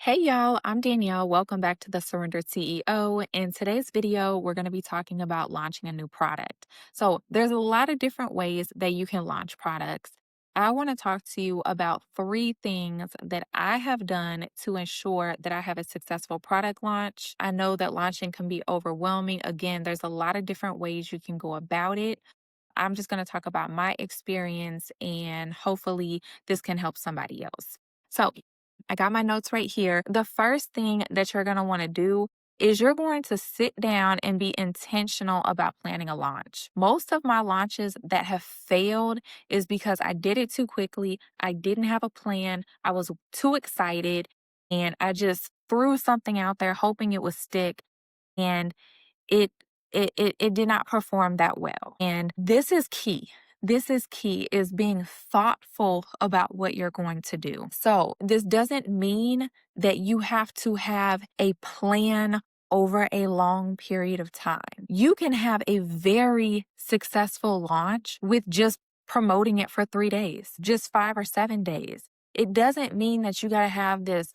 Hey y'all, I'm Danielle. Welcome back to the Surrendered CEO. In today's video, we're going to be talking about launching a new product. So, there's a lot of different ways that you can launch products. I want to talk to you about three things that I have done to ensure that I have a successful product launch. I know that launching can be overwhelming. Again, there's a lot of different ways you can go about it. I'm just going to talk about my experience and hopefully this can help somebody else. So, I got my notes right here. The first thing that you're going to want to do is you're going to sit down and be intentional about planning a launch. Most of my launches that have failed is because I did it too quickly. I didn't have a plan. I was too excited and I just threw something out there hoping it would stick. And it it did not perform that well. And this is key. This is key is being thoughtful about what you're going to do. So, this doesn't mean that you have to have a plan over a long period of time. You can have a very successful launch with just promoting it for 3 days, just 5 or 7 days. It doesn't mean that you got to have this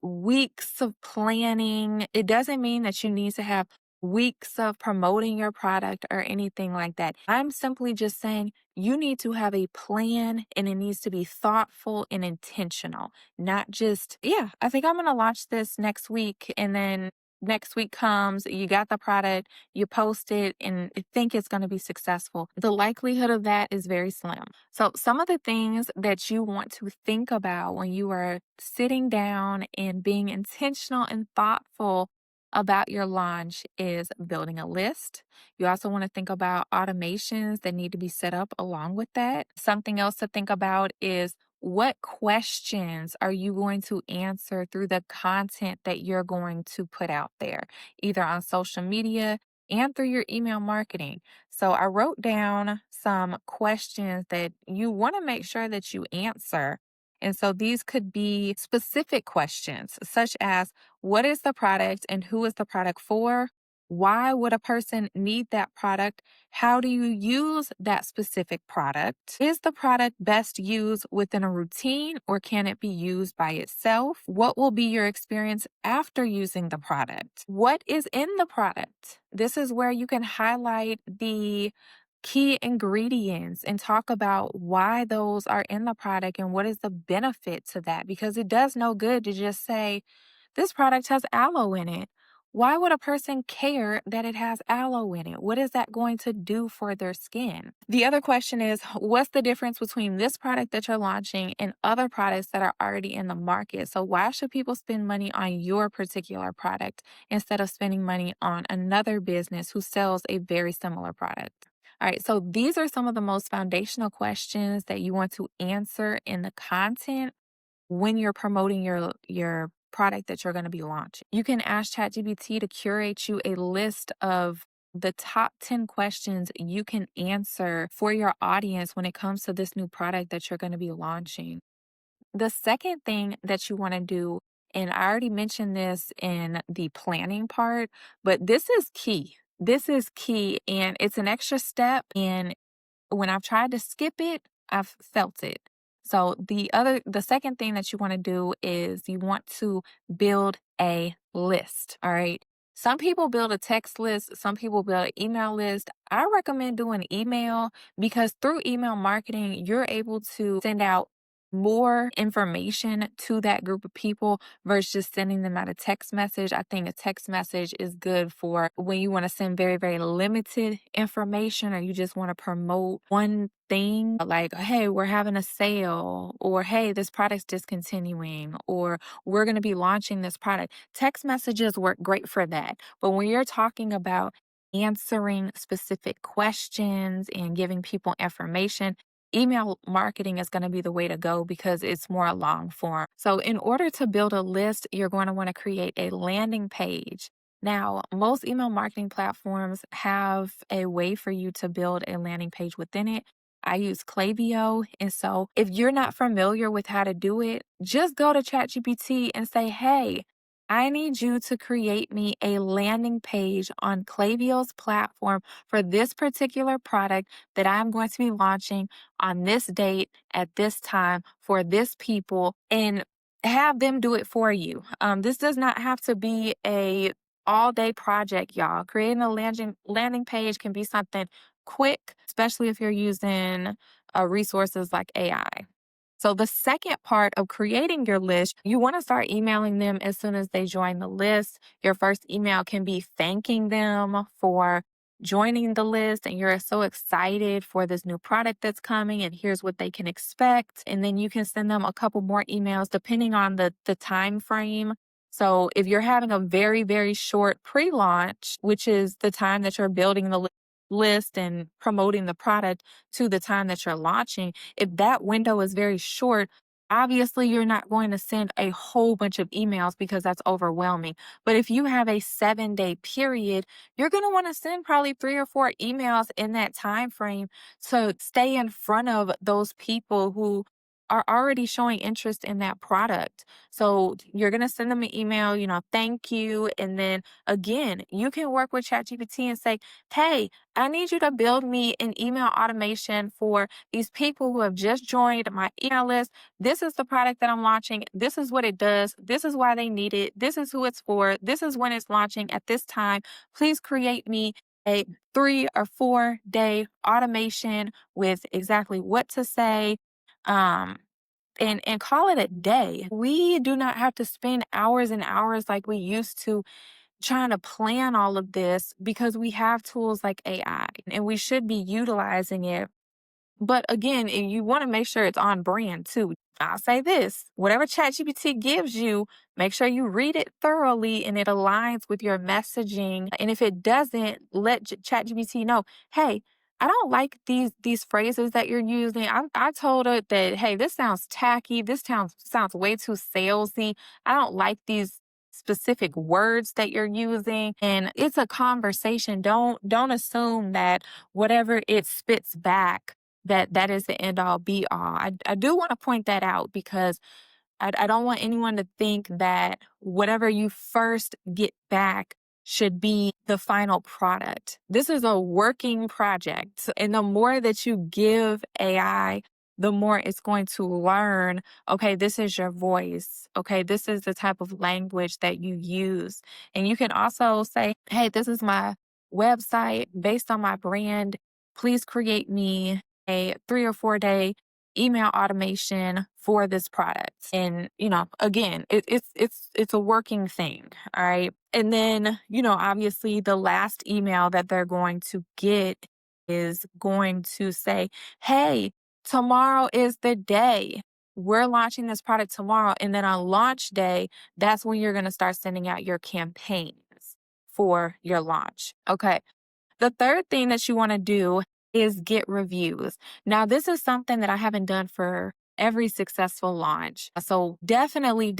weeks of planning. It doesn't mean that you need to have weeks of promoting your product or anything like that. I'm simply just saying you need to have a plan and it needs to be thoughtful and intentional, not just, yeah, I think I'm going to launch this next week. And then next week comes, you got the product, you post it, and think it's going to be successful. The likelihood of that is very slim. So, some of the things that you want to think about when you are sitting down and being intentional and thoughtful about your launch is building a list. You also want to think about automations that need to be set up along with that. Something else to think about is what questions are you going to answer through the content that you're going to put out there, either on social media and through your email marketing? So I wrote down some questions that you want to make sure that you answer. And so these could be specific questions, such as what is the product and who is the product for? Why would a person need that product? How do you use that specific product? Is the product best used within a routine or can it be used by itself? What will be your experience after using the product? What is in the product? This is where you can highlight the key ingredients and talk about why those are in the product and what is the benefit to that, because it does no good to just say, this product has aloe in it. Why would a person care that it has aloe in it? What is that going to do for their skin? The other question is, what's the difference between this product that you're launching and other products that are already in the market? So, why should people spend money on your particular product instead of spending money on another business who sells a very similar product? All right, so these are some of the most foundational questions that you want to answer in the content when you're promoting your product that you're going to be launching. You can ask ChatGPT to curate you a list of the top 10 questions you can answer for your audience when it comes to this new product that you're going to be launching. The second thing that you want to do, and I already mentioned this in the planning part, but this is key. This is key and it's an extra step. And when I've tried to skip it, I've felt it. So the second thing that you want to do is you want to build a list. All right. Some people build a text list, some people build an email list. I recommend doing email because through email marketing, you're able to send out more information to that group of people versus just sending them out a text message. I think a text message is good for when you want to send very, very limited information or you just want to promote one thing like, hey, we're having a sale, or hey, this product's discontinuing, or we're going to be launching this product. Text messages work great for that. But when you're talking about answering specific questions and giving people information, email marketing is going to be the way to go because it's more long form. So, in order to build a list, you're going to want to create a landing page. Now, most email marketing platforms have a way for you to build a landing page within it. I use Klaviyo. And so, if you're not familiar with how to do it, just go to ChatGPT and say, hey, I need you to create me a landing page on Klaviyo's platform for this particular product that I'm going to be launching on this date at this time for this people. And have them do it for you. This does not have to be a all day project, y'all. Creating a landing page can be something quick, especially if you're using resources like AI. So the second part of creating your list, you want to start emailing them as soon as they join the list. Your first email can be thanking them for joining the list and you're so excited for this new product that's coming and here's what they can expect. And then you can send them a couple more emails depending on the time frame. So if you're having a very, very short pre-launch, which is the time that you're building the list and promoting the product to the time that you're launching, if that window is very short, obviously you're not going to send a whole bunch of emails because that's overwhelming. But if you have a 7-day period, you're going to want to send probably 3 or 4 emails in that time frame to stay in front of those people who are already showing interest in that product. So you're going to send them an email, thank you. And then again, you can work with ChatGPT and say, hey, I need you to build me an email automation for these people who have just joined my email list. This is the product that I'm launching. This is what it does. This is why they need it. This is who it's for. This is when it's launching at this time. Please create me a 3 or 4 day automation with exactly what to say. Um, and call it a day. We do not have to spend hours and hours like we used to trying to plan all of this because we have tools like AI and we should be utilizing it. But again, you want to make sure it's on brand too. I'll say this, whatever ChatGPT gives you, make sure you read it thoroughly and it aligns with your messaging. And if it doesn't, let ChatGPT know, hey, I don't like these phrases that you're using. I told it that, hey, this sounds tacky. This sounds way too salesy. I don't like these specific words that you're using. And it's a conversation. Don't assume that whatever it spits back that is the end all be all. I do want to point that out because I don't want anyone to think that whatever you first get back should be the final product. This is a working project. And the more that you give AI, the more it's going to learn, okay, this is your voice. Okay, this is the type of language that you use. And you can also say, hey, this is my website based on my brand. Please create me a 3 or 4 day email automation for this product. And, again, it's a working thing. All right. And then, obviously the last email that they're going to get is going to say, hey, tomorrow is the day. We're launching this product tomorrow. And then on launch day, that's when you're going to start sending out your campaigns for your launch. Okay. The third thing that you want to do is get reviews. Now, this is something that I haven't done for every successful launch. So definitely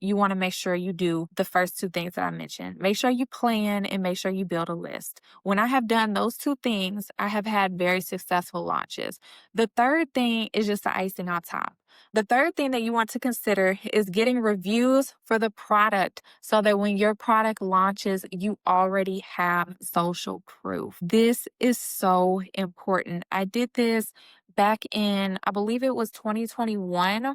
you want to make sure you do the first 2 things that I mentioned. Make sure you plan and make sure you build a list. When I have done those 2 things, I have had very successful launches. The third thing is just the icing on top. The third thing that you want to consider is getting reviews for the product so that when your product launches, you already have social proof. This is so important. I did this back in, I believe it was 2021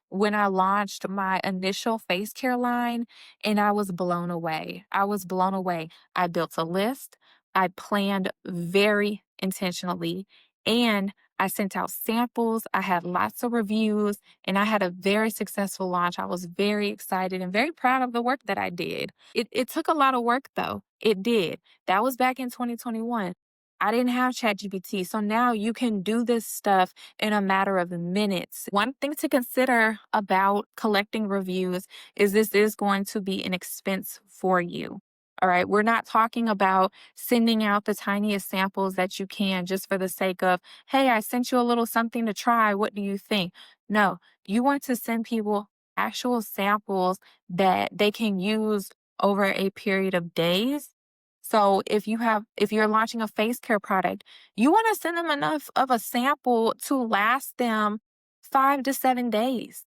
when I launched my initial face care line, and I was blown away. I was blown away. I built a list. I planned very intentionally, and I sent out samples. I had lots of reviews, and I had a very successful launch. I was very excited and very proud of the work that I did. It took a lot of work though. It did. That was back in 2021. I didn't have ChatGPT. So now you can do this stuff in a matter of minutes. One thing to consider about collecting reviews is this is going to be an expense for you. All right. We're not talking about sending out the tiniest samples that you can just for the sake of, hey, I sent you a little something to try. What do you think? No, you want to send people actual samples that they can use over a period of days. So if you're launching a face care product, you want to send them enough of a sample to last them 5 to 7 days.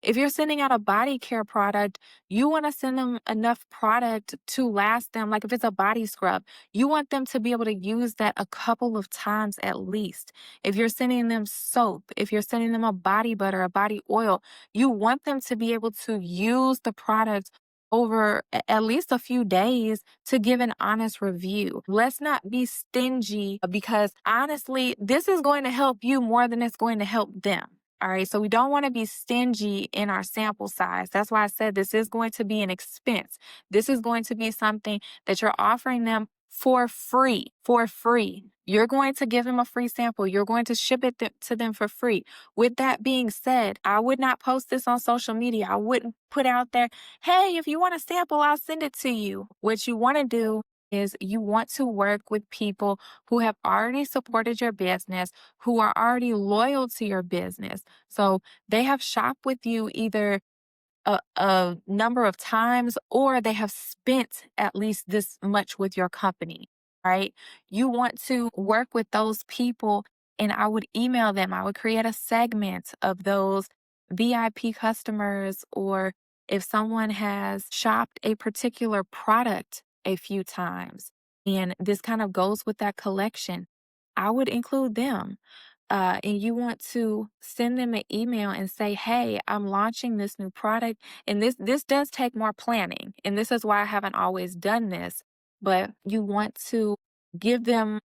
If you're sending out a body care product, you want to send them enough product to last them. Like if it's a body scrub, you want them to be able to use that a couple of times at least. If you're sending them soap, if you're sending them a body butter, a body oil, you want them to be able to use the product over at least a few days to give an honest review. Let's not be stingy because honestly, this is going to help you more than it's going to help them. All right. So we don't want to be stingy in our sample size. That's why I said this is going to be an expense. This is going to be something that you're offering them for free, for free. You're going to give them a free sample. You're going to ship it to them for free. With that being said, I would not post this on social media. I wouldn't put out there, hey, if you want a sample, I'll send it to you. What you want to do is you want to work with people who have already supported your business, who are already loyal to your business. So they have shopped with you either a number of times or they have spent at least this much with your company, right? You want to work with those people, and I would email them. I would create a segment of those VIP customers, or if someone has shopped a particular product a few times, and this kind of goes with that collection, I would include them. And you want to send them an email and say, "Hey, I'm launching this new product, and this does take more planning, and this is why I haven't always done this." But you want to give them,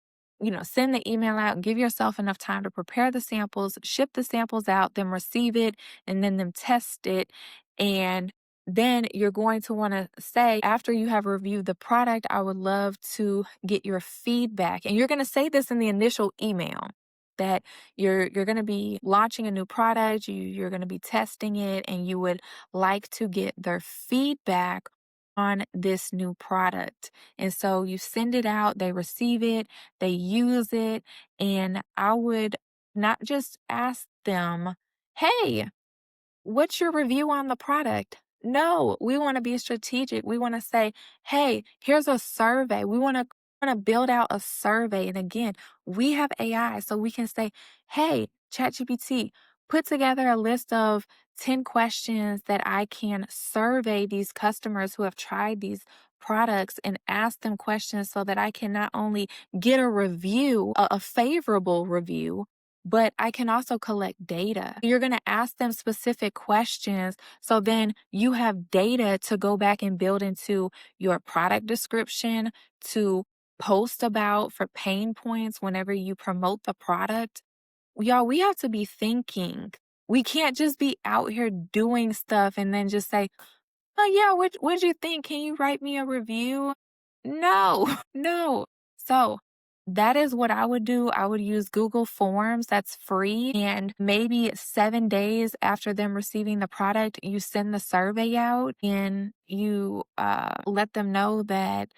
send the email out, give yourself enough time to prepare the samples, ship the samples out, then receive it, and then them test it, and then you're going to want to say, after you have reviewed the product, I would love to get your feedback. And you're going to say this in the initial email that you're going to be launching a new product, you're going to be testing it, and you would like to get their feedback on this new product. And so you send it out, they receive it, they use it, and I would not just ask them, "Hey, what's your review on the product?" No, we want to be strategic. We want to say, "Hey, here's a survey." We want to build out a survey. And again, we have AI, so we can say, "Hey, ChatGPT, put together a list of 10 questions that I can survey these customers who have tried these products and ask them questions so that I can not only get a review, a favorable review, but I can also collect data." You're going to ask them specific questions. So then you have data to go back and build into your product description, to post about for pain points whenever you promote the product. Y'all, we have to be thinking. We can't just be out here doing stuff and then just say, "Oh yeah, what'd you think? Can you write me a review?" No, no. So that is what I would do. I would use Google Forms, that's free. And maybe 7 days after them receiving the product, you send the survey out and you let them know that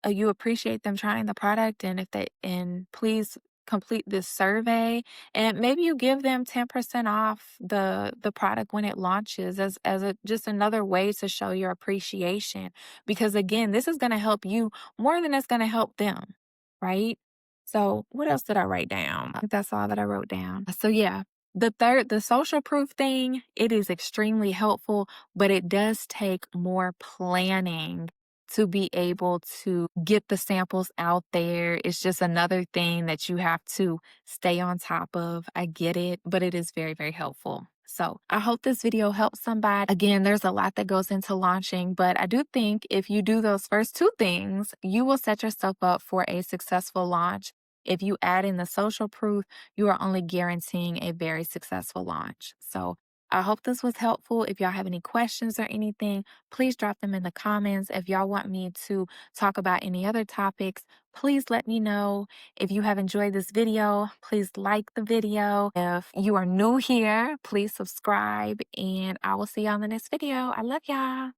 you appreciate them trying the product, and if they and please complete this survey, and maybe you give them 10% off the product when it launches as a just another way to show your appreciation, because again, this is going to help you more than it's going to help them, right? So what else did I write down? I think that's all that I wrote down. So yeah, the social proof thing, it is extremely helpful, but it does take more planning to be able to get the samples out there. It's just another thing that you have to stay on top of. I get it, but it is very, very helpful. So I hope this video helps somebody. Again, there's a lot that goes into launching, but I do think if you do those first two things, you will set yourself up for a successful launch. If you add in the social proof, you are only guaranteeing a very successful launch. So I hope this was helpful. If y'all have any questions or anything, please drop them in the comments. If y'all want me to talk about any other topics, please let me know. If you have enjoyed this video, please like the video. If you are new here, please subscribe, and I will see you on the next video. I love y'all.